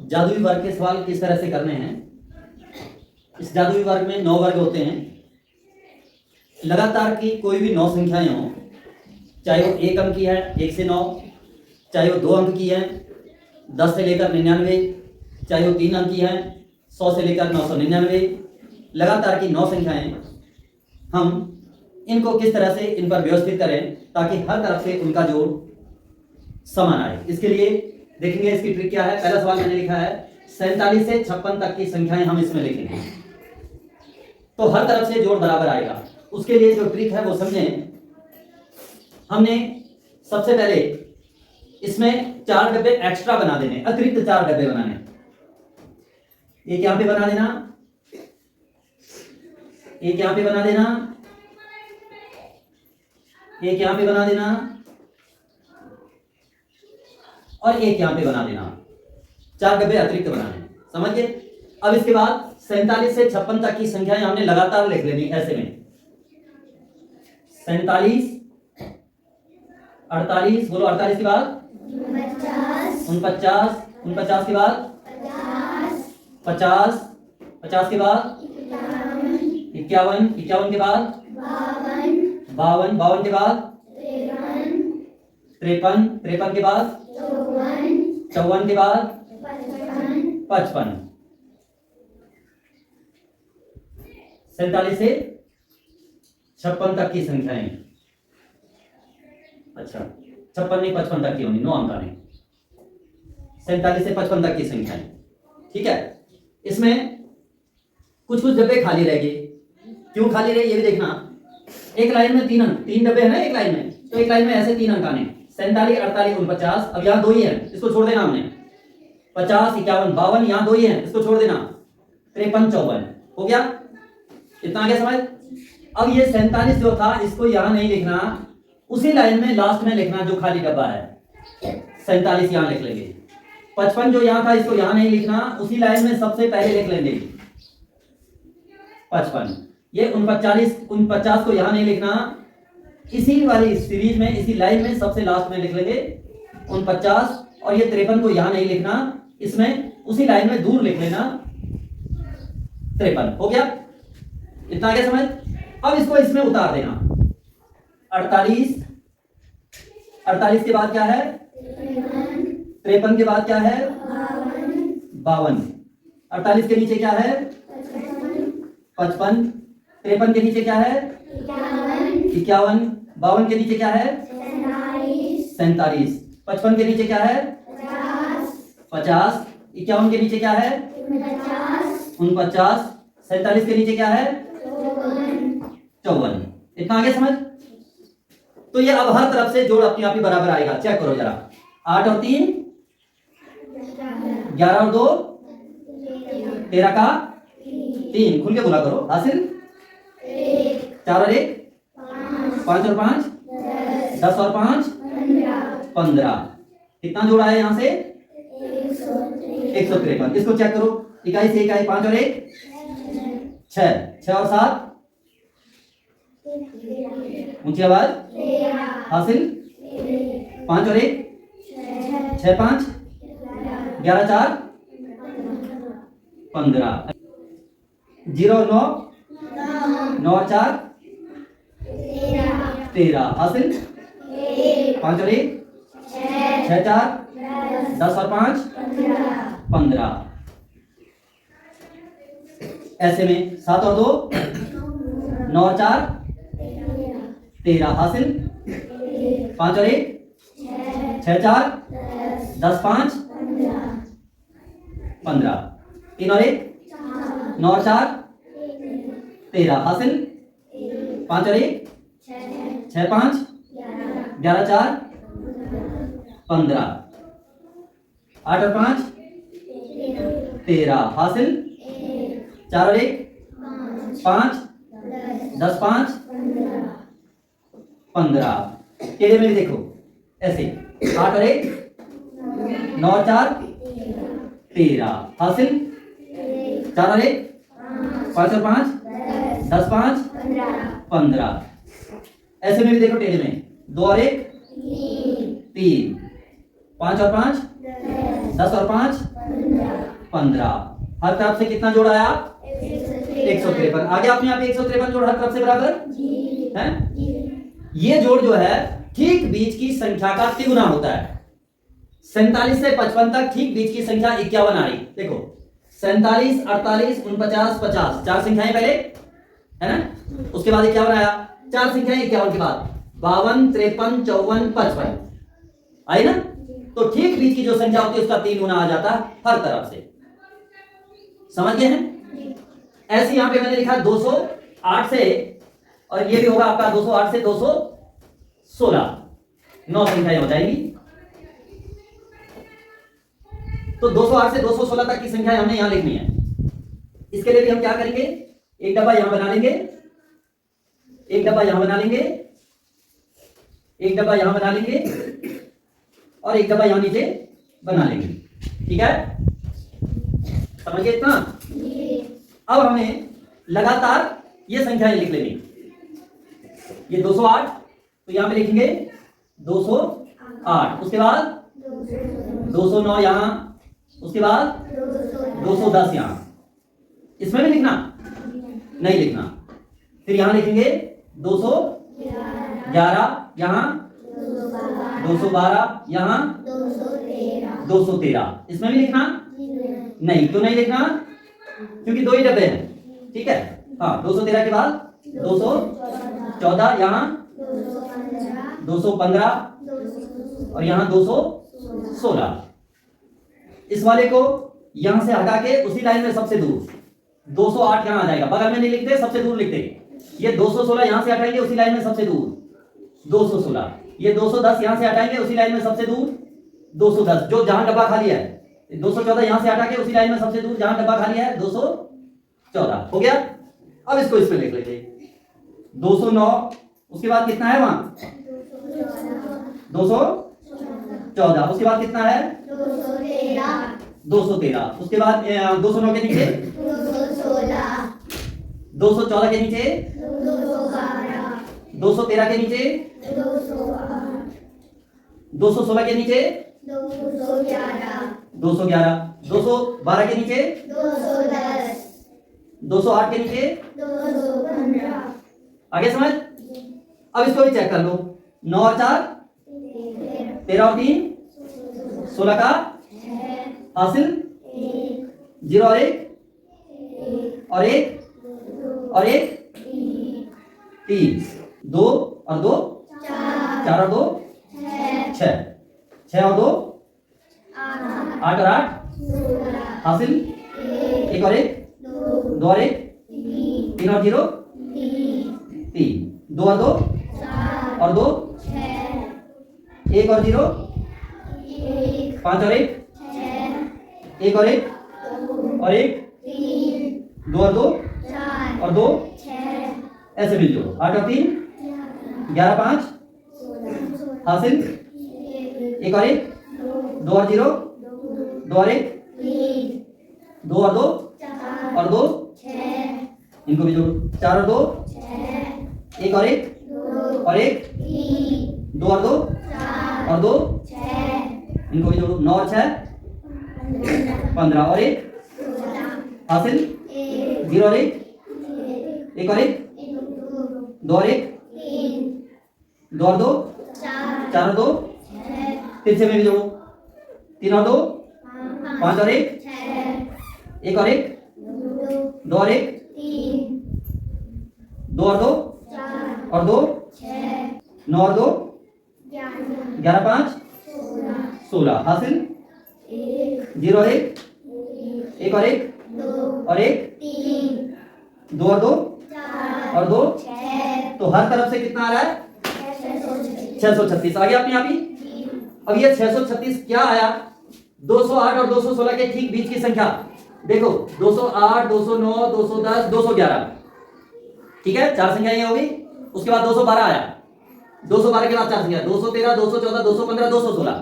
जादुई वर्ग के सवाल किस तरह से करने हैं। इस जादुई वर्ग में 9 वर्ग होते हैं। लगातार की कोई भी 9 संख्याएं हों, चाहे वो 1 अंक की है 1 से 9, चाहे वो 2 अंक की है 10 से लेकर 99, चाहे वो 3 अंक की है 100 से लेकर 999, लगातार की 9 संख्याएं, हम इनको किस तरह से इन पर व्यवस्थित करें ताकि हर तरफ से उनका जोड़ समान आए। इसके लिए देखेंगे इसकी ट्रिक क्या है। पहला सवाल मैंने लिखा है 47 से 56 तक की संख्याएं हम इसमें लिखेंगे तो हर तरफ से जोड़ बराबर आएगा। उसके लिए जो ट्रिक है वो समझें। हमने सबसे पहले इसमें 4 डब्बे एक्स्ट्रा बना देने, अतिरिक्त 4 डब्बे बनाने। एक यहां पे बना देना, एक यहां पे बना देना, एक यहां पे बना देना और एक यहां पे बना देना। 4 डब्बे अतिरिक्त बनाने, समझ गए। अब इसके बाद 47 से 56 तक की संख्याएं हमने लगातार लिख लेनी ऐसे में। 47, 48, बोलो 48 के बाद 49, 49 के बाद 50, 50 के बाद 51, 51 के बाद 52, 52 के बाद 53, 53 के बाद 54 के बाद 55। 47 से 56 तक की संख्याएं, अच्छा 56 नहीं 55 तक की होनी, 9 अंक आने। 47 से 55 तक की संख्याएं, ठीक है। इसमें कुछ कुछ डब्बे खाली रह गए। क्यों खाली रहे ये भी देखना। एक लाइन में 3 अंक, 3 डब्बे हैं ना एक लाइन में, तो एक लाइन में ऐसे 3 अंक आने 47, 48, 49। अब यहाँ 2 ही है, इसको छोड़ देना हमने। 50, 51, 52, यहाँ 2 ही है, इसको छोड़ देना। 53, 54 हो गया। इतना आगे समझ। अब ये 47 जो था इसको यहां नहीं लिखना, उसी लाइन में लास्ट में लिखना जो खाली डब्बा है। 47 यहां लिख लेंगे। 55 जो यहां था इसको यहां नहीं लिखना, उसी लाइन में सबसे पहले लिख लेंगे 55। ये 49 को यहां नहीं लिखना, इसी वाली सीरीज में इसी लाइन में सबसे लास्ट में लिख लेंगे 49। और ये 53 को यहां नहीं लिखना, इसमें उसी लाइन में दूर लिख लेना 53। हो गया। इतना आगे समझ। अब इसको इसमें उतार देना। 48, 48 के बाद क्या है 53 के बाद क्या है 52। 48 के नीचे क्या है 55, 53 के नीचे क्या है 51, 52 के नीचे क्या है 47, 55 के नीचे क्या है 50, 51 के नीचे क्या है 49, 47 के नीचे क्या है 54। इतना आगे समझ। तो ये अब हर तरफ से जोड़ अपने आप ही बराबर आएगा। चेक करो जरा। 8 और 3 11 और 2 13 का 3, खुल के बोला करो। हासिल 4 और 1 5 और 5 10 और 5 15। कितना जोड़ा है यहां से 153। इसको चेक करो। इकाई से इकाई 5 और 1 6, 6 और 7 ऊंची आवाज हासिल 5 और 1 6, 5 11 4 15। 0 और 9 9 और 4 13 हासिल 5 और 1 6 4 10 और 5 15। ऐसे में 7 और 2 9 और 4 13 हासिल 5 और 1 6 4 10 5 15। 3 और 1 9 और 4 13 हासिल 5 और 1 6 5 11 4 15। 8 और 5 13 हासिल 4 और 1 5 10 5 15। टेढ़े में भी देखो ऐसे 8 और 1 9 और 4 13 हासिल 4 और 1 5 और 5 10 5 15। ऐसे में भी देखो टेढ़े में 2 और 1 3 5 और 5 10 और 5 15। हर तरफ से कितना जोड़ आया? 153। आगे आपने यहाँ पे 153 जोड़ हर तरफ से बराबर है। ये जोड़ जो है ठीक बीच की संख्या का तिगुना होता है। 47 से 55 तक ठीक बीच की संख्या 51 आ रही। देखो 47, 48, 49, 50 चार संख्याएं पहले है ना, उसके बाद 51 आया। चार संख्याएं 51 के बाद 52, 53, 54, 55 आई ना। तो ठीक बीच की जो संख्या होती है उसका 3 गुना आ जाता है हर तरफ से। समझ गए हैं? ऐसे यहां पे मैंने लिखा 208 से, और ये भी होगा आपका 208 से 216, 9 संख्याएं हो जाएंगी। तो 208 से 216 तक की संख्याएं हमने यहां लिखनी है। इसके लिए भी हम क्या करेंगे, एक डब्बा यहां बना लेंगे, एक डब्बा यहां बना लेंगे, एक डब्बा यहां बना लेंगे, और एक डब्बा यहां नीचे बना लेंगे। ठीक है, समझिए इतना। अब हमें लगातार ये संख्याएं लिख लेंगे। ये 208, तो यहां पे लिखेंगे 208, उसके बाद 209 यहां, उसके बाद 210 यहां। इसमें भी लिखना नहीं लिखना। फिर यहां लिखेंगे 211 यहां, 212 यहां, 213। इसमें भी लिखना नहीं। क्यों नहीं लिखना? क्योंकि दो ही डब्बे हैं। ठीक है, हाँ 213 के बाद 214 यहां, 215 और यहां 216। इस वाले को यहां से हटा के उसी लाइन में सबसे दूर 208 यहां आ जाएगा। बगल में नहीं लिखते, सबसे दूर लिखते। ये 216 यहां से हटाएंगे उसी लाइन में सबसे दूर 216। ये 210 यहां से हटाएंगे उसी लाइन में सबसे दूर 210, जो जहां डब्बा खाली है। 214 यहां से हटा के उसी लाइन में सबसे दूर जहां डब्बा खाली है 214। हो गया। अब इसको इसमें लिख लेंगे 209, उसके बाद कितना है वहां 214, उसके बाद कितना है 213, उसके बाद 209 के नीचे 214 के नीचे 213 के नीचे 216 के नीचे 211, 212 के नीचे 208 के नीचे। आगे समझ। अब इसको भी चेक कर लो। 9 और 4 13 और 3 16 का हासिल 0 और 1 और 1 और 1 3, 2 और 2 4 और 2 6, 6 और 2 8 और 8 हासिल 1 और 1 2 और 1 3 और 0 3, 2 और 2 और 2 1 और 0 5 और 1 1 और 1 और 1 2 और 2 और 2 ऐसे मिल जाओ। 8 और 3 11 5 हासिल 1 और 1 2 और 0 2 और 1 2 और 2 और 2 इनको भी जोड़ो। 4 और 2 1 और 1 और 1 2 और 2 और 2 इनको भी जोड़ो। 9 और 6 15 और 1 हासिल 0 और 1 1 और 1 2 और 1 2 और 2 4 और 2 फिर से में भी जोड़ो। 3 और 2 5 और 1 1 और 1 2 और 1 2 और 2 और 2 9 और 2 11 5 16 हासिल 0 और 1 1 और 1 और 1 2 और 2 और 2। तो हर तरफ से कितना आ रहा है 636। आ गया अपने आप ही। अब ये 636 क्या आया 208 और 216 के ठीक बीच की संख्या। देखो 208 209 210 211। ठीक है, चार संख्या ये होगी। उसके बाद 212 आया। 212 के बाद चार संख्या 213 214 215 216।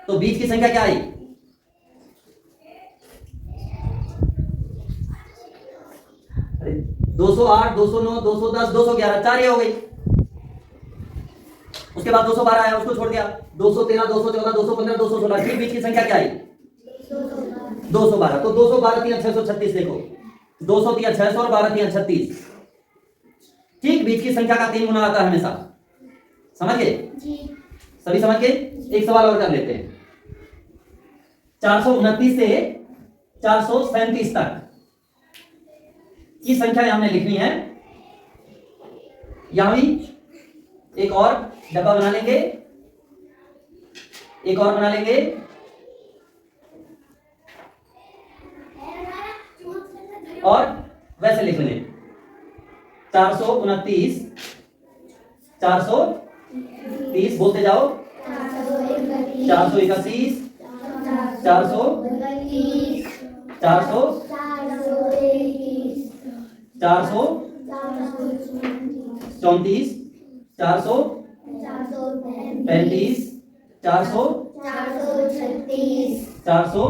तो बीच की संख्या क्या आई 208 209 210 211। चार ये हो गई। उसके बाद 212 आया, उसको छोड़ दिया। 213 214 215 216। ठीक बीच की संख्या क्या आई 212। तो 212 3 636 देखो, 200 3 600 और 12 3 36। ठीक बीच की संख्या का 3 गुना आता है हमेशा। समझ गए? सभी समझ गए? एक सवाल और कर लेते हैं। 429 से 437 तक की संख्या हमने लिखनी है। यहां भी एक और डब्बा बना लेंगे, एक और बना लेंगे। और वैसे लिख लें 429 430, बोलते जाओ 431 400 400 434 435 400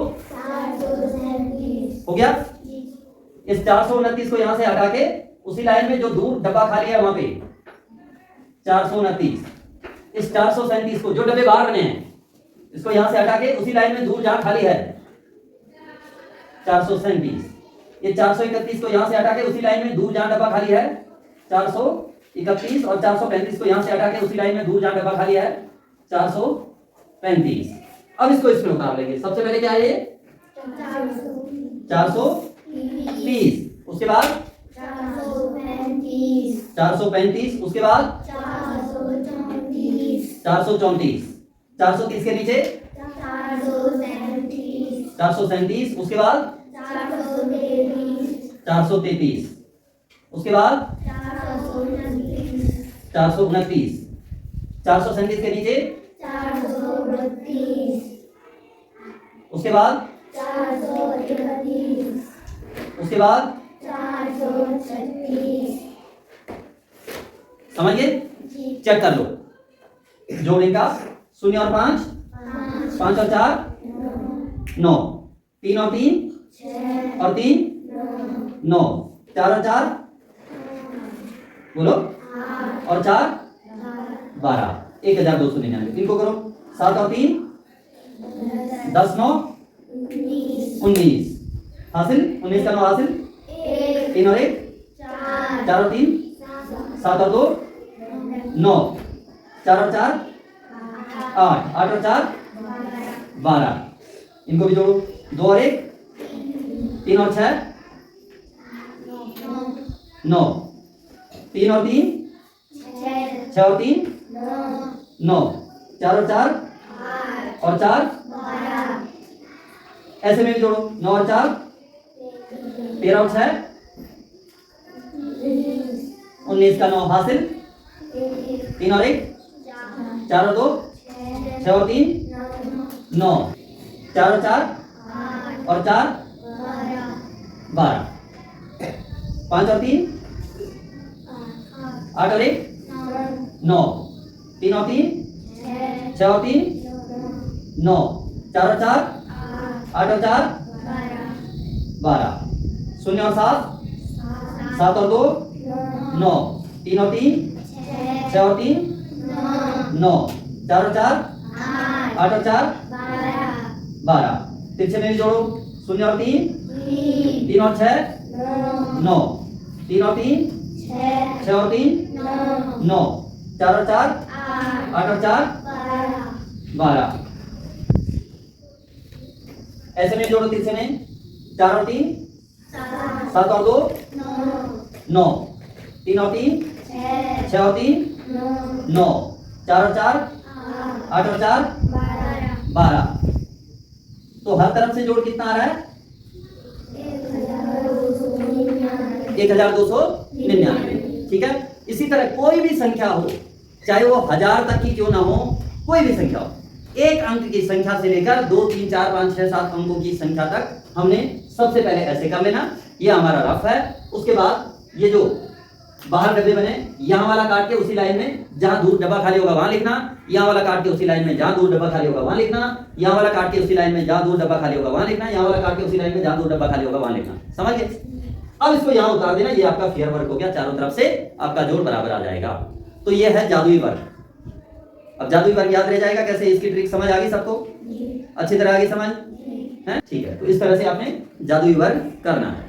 हो गया। इस 429 को यहां से हटा के उसी लाइन में जो दूर डब्बा खाली है वहां पे 429, इस 437 को जो डब्बे बाहर बने हैं इसको यहां से हटा के उसी लाइन में दूर जहां खाली है 437, ये 431 को यहां से हटा के उसी लाइन में दूर जहां डब्बा खाली है 431, और 435 को यहां से हटा के उसी लाइन में दूर जहां डब्बा खाली है 435। अब इसको इसमें उतार लेंगे। सबसे पहले क्या है ये 430, उसके बाद 435, उसके बाद 434, 430 के नीचे 437, उसके बाद 433, उसके बाद 429, 437 के नीचे 432, उसके बाद 431, उसके बाद 436। समझ गए? चेक कर लो। जोड़ने का 0 और 5, 5 और 4 9, 3 और 3 और 3 9, 4 और 4 बोलो और 4 12, 1299। इनको करो 7 और 3 10 9 19 हासिल, 19 का 9 हासिल, 3 और 1 4 और 3 7 और 2 9, 4 और 4 8, 8 और 4 12। इनको भी जोड़ो 2 और 1 3 और 6 9, 3 और 3 6 और 3 9, 4 और 4 और 4 ऐसे में भी जोड़ो 9 और 4 13 और 6 19 का 9 हासिल, 3 और 1 4 और 2 6 और 3 9, 4 और 4 और 4 12, 5 और 3 8 और 1 9, 3 और 3 6 और 3 9, 4 और 4 8 और 4 12, 0 और 7 7 और 2 9, 3 और 3 6 और 3 9, 4 और 4 8 और 4 12। तिरछे में जोड़ो 0 और 3 3 और 6 9, 3 और 3 6 और 3 9, 4 और 4 8 और 4 12। ऐसे में जोड़ो तिरछे में 4 और 3 7 और 2 9, 3 और 3 6 और 3 9, 4 और 4 8 और 4 12। तो हर तरफ से जोड़ कितना आ रहा है 1299। ठीक है। इसी तरह कोई भी संख्या हो, चाहे वो 1000 तक की क्यों ना हो, कोई भी संख्या हो, एक अंक की संख्या से लेकर 2 3 4 5 6 7 अंकों की संख्या तक हमने सबसे पहले ऐसे कर लेना। ये हमारा रफ है। उसके बाद ये जो बाहर डब्बे बने, यहाँ वाला काट के उसी लाइन में जहां दूर डब्बा खाली होगा वहां लिखना, यहाँ वाला काट के उसी लाइन में जहां दूर डब्बा खाली होगा वहां लिखना, यहाँ वाला काट के उसी लाइन में जहां दूर डब्बा खाली होगा वहां लिखना, यहाँ वाला काट के उसी लाइन में जहां दूर डब्बा खाली होगा वहां लिखना। समझ गए? अब इसको यहाँ उतार देना। ये आपका फेयर वर्क हो गया, चारों तरफ से आपका जोड़ बराबर आ जाएगा। तो ये है जादुई वर्क। अब जादुई वर्क याद रह जाएगा कैसे, इसकी ट्रिक समझ आ गई सबको? अच्छी तरह आ गई समझ? है, ठीक है। तो इस तरह से आपने जादुई वर्ग करना है।